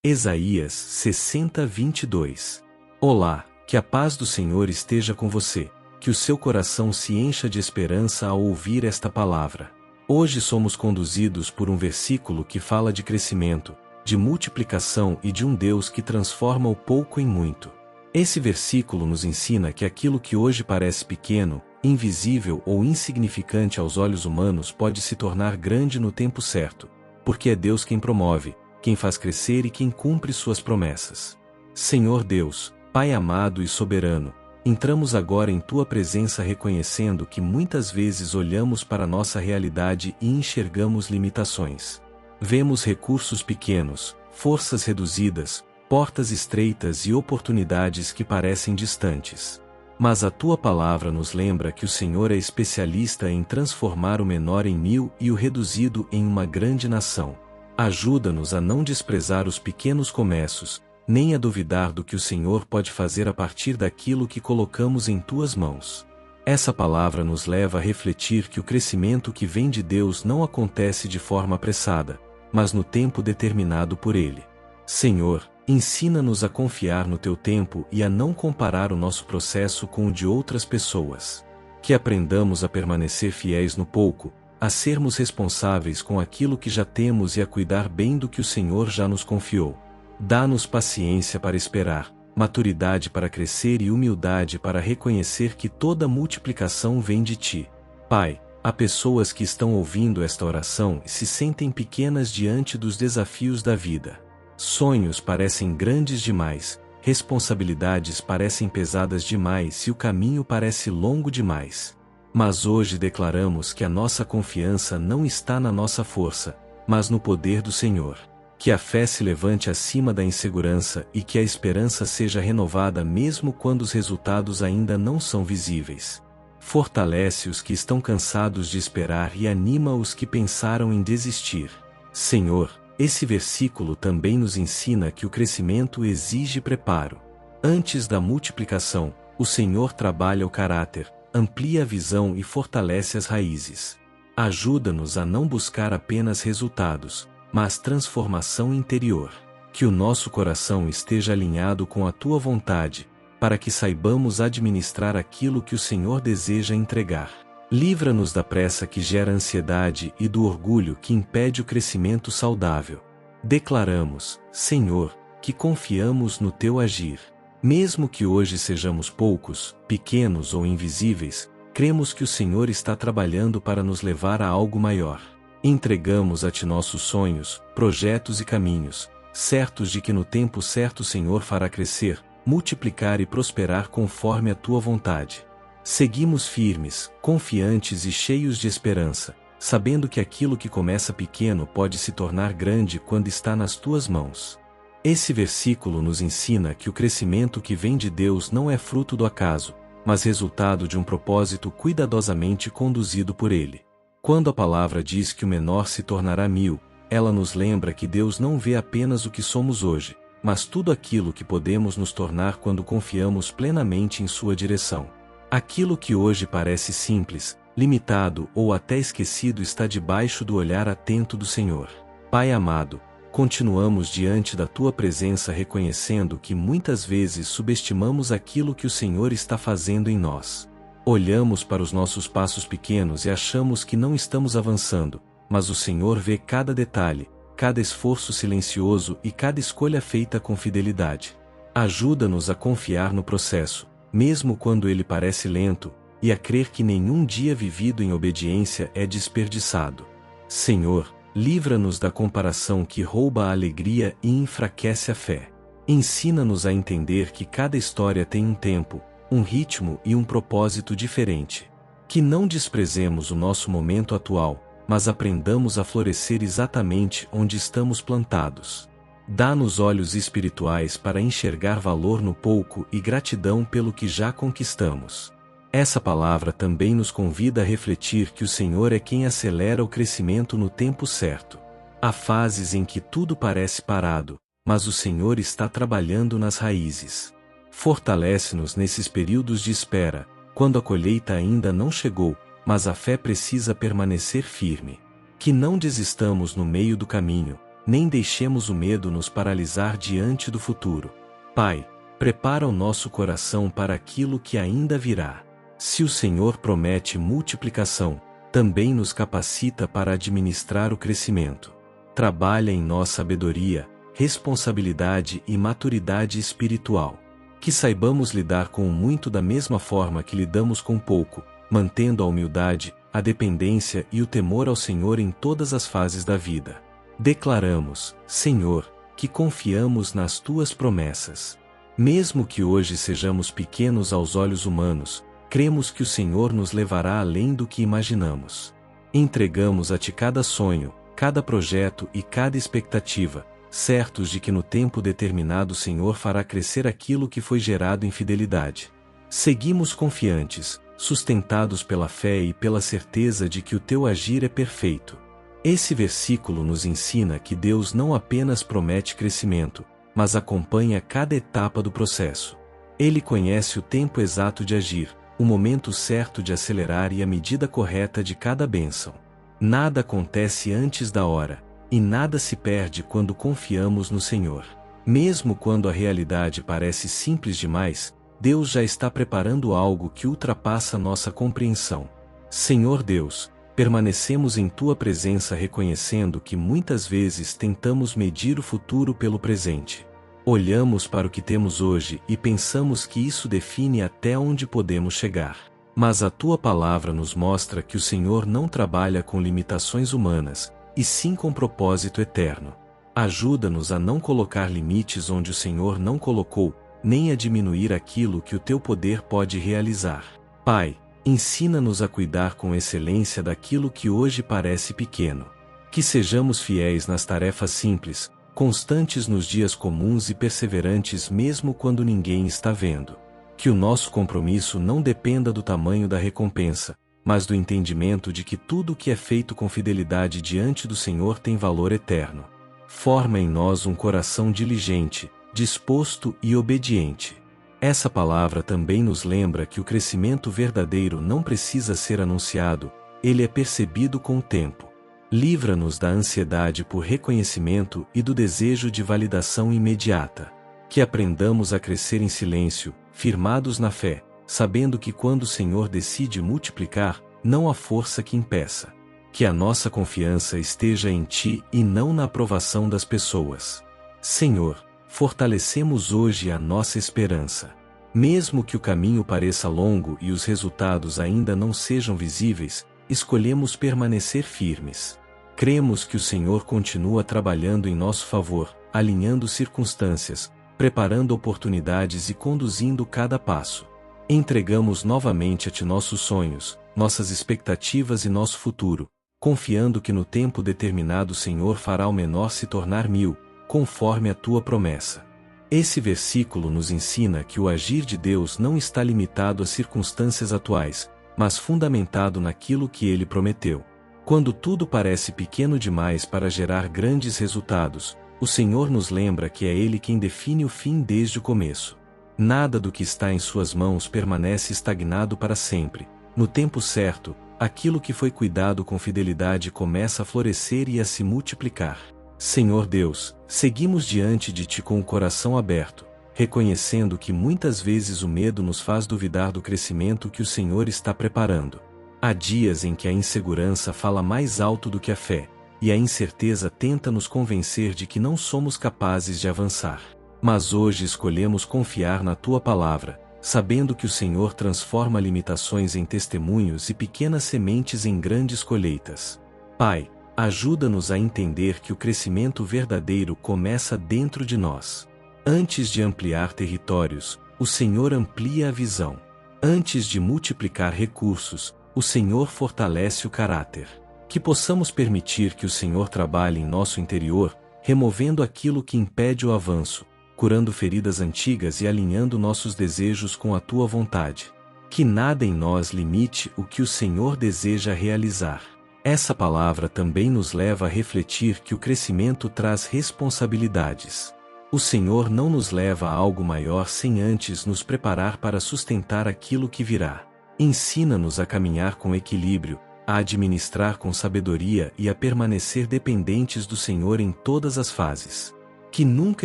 Isaías 60:22. Olá, que a paz do Senhor esteja com você, que o seu coração se encha de esperança ao ouvir esta palavra. Hoje somos conduzidos por um versículo que fala de crescimento, de multiplicação e de um Deus que transforma o pouco em muito. Esse versículo nos ensina que aquilo que hoje parece pequeno, invisível ou insignificante aos olhos humanos pode se tornar grande no tempo certo, porque é Deus quem promove, quem faz crescer e quem cumpre suas promessas. Senhor Deus, Pai amado e soberano, entramos agora em Tua presença reconhecendo que muitas vezes olhamos para nossa realidade e enxergamos limitações. Vemos recursos pequenos, forças reduzidas, portas estreitas e oportunidades que parecem distantes. Mas a Tua palavra nos lembra que o Senhor é especialista em transformar o menor em mil e o reduzido em uma grande nação. Ajuda-nos a não desprezar os pequenos começos, nem a duvidar do que o Senhor pode fazer a partir daquilo que colocamos em Tuas mãos. Essa palavra nos leva a refletir que o crescimento que vem de Deus não acontece de forma apressada, mas no tempo determinado por Ele. Senhor, ensina-nos a confiar no Teu tempo e a não comparar o nosso processo com o de outras pessoas. Que aprendamos a permanecer fiéis no pouco, a sermos responsáveis com aquilo que já temos e a cuidar bem do que o Senhor já nos confiou. Dá-nos paciência para esperar, maturidade para crescer e humildade para reconhecer que toda multiplicação vem de Ti. Pai, há pessoas que estão ouvindo esta oração e se sentem pequenas diante dos desafios da vida. Sonhos parecem grandes demais, responsabilidades parecem pesadas demais e o caminho parece longo demais. Mas hoje declaramos que a nossa confiança não está na nossa força, mas no poder do Senhor. Que a fé se levante acima da insegurança e que a esperança seja renovada mesmo quando os resultados ainda não são visíveis. Fortalece os que estão cansados de esperar e anima os que pensaram em desistir. Senhor, esse versículo também nos ensina que o crescimento exige preparo. Antes da multiplicação, o Senhor trabalha o caráter, amplia a visão e fortalece as raízes. Ajuda-nos a não buscar apenas resultados, mas transformação interior. Que o nosso coração esteja alinhado com a Tua vontade, para que saibamos administrar aquilo que o Senhor deseja entregar. Livra-nos da pressa que gera ansiedade e do orgulho que impede o crescimento saudável. Declaramos, Senhor, que confiamos no Teu agir. Mesmo que hoje sejamos poucos, pequenos ou invisíveis, cremos que o Senhor está trabalhando para nos levar a algo maior. Entregamos a Ti nossos sonhos, projetos e caminhos, certos de que no tempo certo o Senhor fará crescer, multiplicar e prosperar conforme a Tua vontade. Seguimos firmes, confiantes e cheios de esperança, sabendo que aquilo que começa pequeno pode se tornar grande quando está nas Tuas mãos. Esse versículo nos ensina que o crescimento que vem de Deus não é fruto do acaso, mas resultado de um propósito cuidadosamente conduzido por Ele. Quando a palavra diz que o menor se tornará mil, ela nos lembra que Deus não vê apenas o que somos hoje, mas tudo aquilo que podemos nos tornar quando confiamos plenamente em Sua direção. Aquilo que hoje parece simples, limitado ou até esquecido está debaixo do olhar atento do Senhor. Pai amado, continuamos diante da Tua presença reconhecendo que muitas vezes subestimamos aquilo que o Senhor está fazendo em nós. Olhamos para os nossos passos pequenos e achamos que não estamos avançando, mas o Senhor vê cada detalhe, cada esforço silencioso e cada escolha feita com fidelidade. Ajuda-nos a confiar no processo, mesmo quando ele parece lento, e a crer que nenhum dia vivido em obediência é desperdiçado. Senhor, livra-nos da comparação que rouba a alegria e enfraquece a fé. Ensina-nos a entender que cada história tem um tempo, um ritmo e um propósito diferente. Que não desprezemos o nosso momento atual, mas aprendamos a florescer exatamente onde estamos plantados. Dá-nos olhos espirituais para enxergar valor no pouco e gratidão pelo que já conquistamos. Essa palavra também nos convida a refletir que o Senhor é quem acelera o crescimento no tempo certo. Há fases em que tudo parece parado, mas o Senhor está trabalhando nas raízes. Fortalece-nos nesses períodos de espera, quando a colheita ainda não chegou, mas a fé precisa permanecer firme. Que não desistamos no meio do caminho, nem deixemos o medo nos paralisar diante do futuro. Pai, prepara o nosso coração para aquilo que ainda virá. Se o Senhor promete multiplicação, também nos capacita para administrar o crescimento. Trabalha em nós sabedoria, responsabilidade e maturidade espiritual. Que saibamos lidar com o muito da mesma forma que lidamos com pouco, mantendo a humildade, a dependência e o temor ao Senhor em todas as fases da vida. Declaramos, Senhor, que confiamos nas Tuas promessas. Mesmo que hoje sejamos pequenos aos olhos humanos, cremos que o Senhor nos levará além do que imaginamos. Entregamos a Ti cada sonho, cada projeto e cada expectativa, certos de que no tempo determinado o Senhor fará crescer aquilo que foi gerado em fidelidade. Seguimos confiantes, sustentados pela fé e pela certeza de que o Teu agir é perfeito. Esse versículo nos ensina que Deus não apenas promete crescimento, mas acompanha cada etapa do processo. Ele conhece o tempo exato de agir, o momento certo de acelerar e a medida correta de cada bênção. Nada acontece antes da hora, e nada se perde quando confiamos no Senhor. Mesmo quando a realidade parece simples demais, Deus já está preparando algo que ultrapassa nossa compreensão. Senhor Deus, permanecemos em Tua presença reconhecendo que muitas vezes tentamos medir o futuro pelo presente. Olhamos para o que temos hoje e pensamos que isso define até onde podemos chegar. Mas a Tua palavra nos mostra que o Senhor não trabalha com limitações humanas, e sim com propósito eterno. Ajuda-nos a não colocar limites onde o Senhor não colocou, nem a diminuir aquilo que o Teu poder pode realizar. Pai, ensina-nos a cuidar com excelência daquilo que hoje parece pequeno. Que sejamos fiéis nas tarefas simples, constantes nos dias comuns e perseverantes mesmo quando ninguém está vendo. Que o nosso compromisso não dependa do tamanho da recompensa, mas do entendimento de que tudo o que é feito com fidelidade diante do Senhor tem valor eterno. Forma em nós um coração diligente, disposto e obediente. Essa palavra também nos lembra que o crescimento verdadeiro não precisa ser anunciado, ele é percebido com o tempo. Livra-nos da ansiedade por reconhecimento e do desejo de validação imediata. Que aprendamos a crescer em silêncio, firmados na fé, sabendo que quando o Senhor decide multiplicar, não há força que impeça. Que a nossa confiança esteja em Ti e não na aprovação das pessoas. Senhor, fortalecemos hoje a nossa esperança. Mesmo que o caminho pareça longo e os resultados ainda não sejam visíveis, escolhemos permanecer firmes. Cremos que o Senhor continua trabalhando em nosso favor, alinhando circunstâncias, preparando oportunidades e conduzindo cada passo. Entregamos novamente a Ti nossos sonhos, nossas expectativas e nosso futuro, confiando que no tempo determinado o Senhor fará o menor se tornar mil, conforme a Tua promessa. Esse versículo nos ensina que o agir de Deus não está limitado às circunstâncias atuais, mas fundamentado naquilo que Ele prometeu. Quando tudo parece pequeno demais para gerar grandes resultados, o Senhor nos lembra que é Ele quem define o fim desde o começo. Nada do que está em Suas mãos permanece estagnado para sempre. No tempo certo, aquilo que foi cuidado com fidelidade começa a florescer e a se multiplicar. Senhor Deus, seguimos diante de Ti com o coração aberto, reconhecendo que muitas vezes o medo nos faz duvidar do crescimento que o Senhor está preparando. Há dias em que a insegurança fala mais alto do que a fé, e a incerteza tenta nos convencer de que não somos capazes de avançar. Mas hoje escolhemos confiar na Tua palavra, sabendo que o Senhor transforma limitações em testemunhos e pequenas sementes em grandes colheitas. Pai, ajuda-nos a entender que o crescimento verdadeiro começa dentro de nós. Antes de ampliar territórios, o Senhor amplia a visão. Antes de multiplicar recursos, o Senhor fortalece o caráter. Que possamos permitir que o Senhor trabalhe em nosso interior, removendo aquilo que impede o avanço, curando feridas antigas e alinhando nossos desejos com a Tua vontade. Que nada em nós limite o que o Senhor deseja realizar. Essa palavra também nos leva a refletir que o crescimento traz responsabilidades. O Senhor não nos leva a algo maior sem antes nos preparar para sustentar aquilo que virá. Ensina-nos a caminhar com equilíbrio, a administrar com sabedoria e a permanecer dependentes do Senhor em todas as fases. Que nunca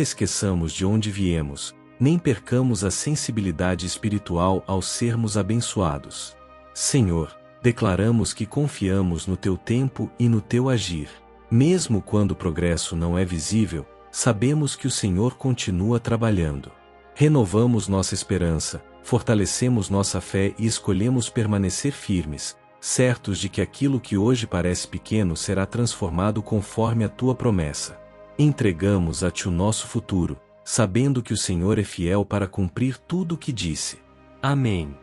esqueçamos de onde viemos, nem percamos a sensibilidade espiritual ao sermos abençoados. Senhor, declaramos que confiamos no Teu tempo e no Teu agir. Mesmo quando o progresso não é visível, sabemos que o Senhor continua trabalhando. Renovamos nossa esperança, fortalecemos nossa fé e escolhemos permanecer firmes, certos de que aquilo que hoje parece pequeno será transformado conforme a Tua promessa. Entregamos a Ti o nosso futuro, sabendo que o Senhor é fiel para cumprir tudo o que disse. Amém.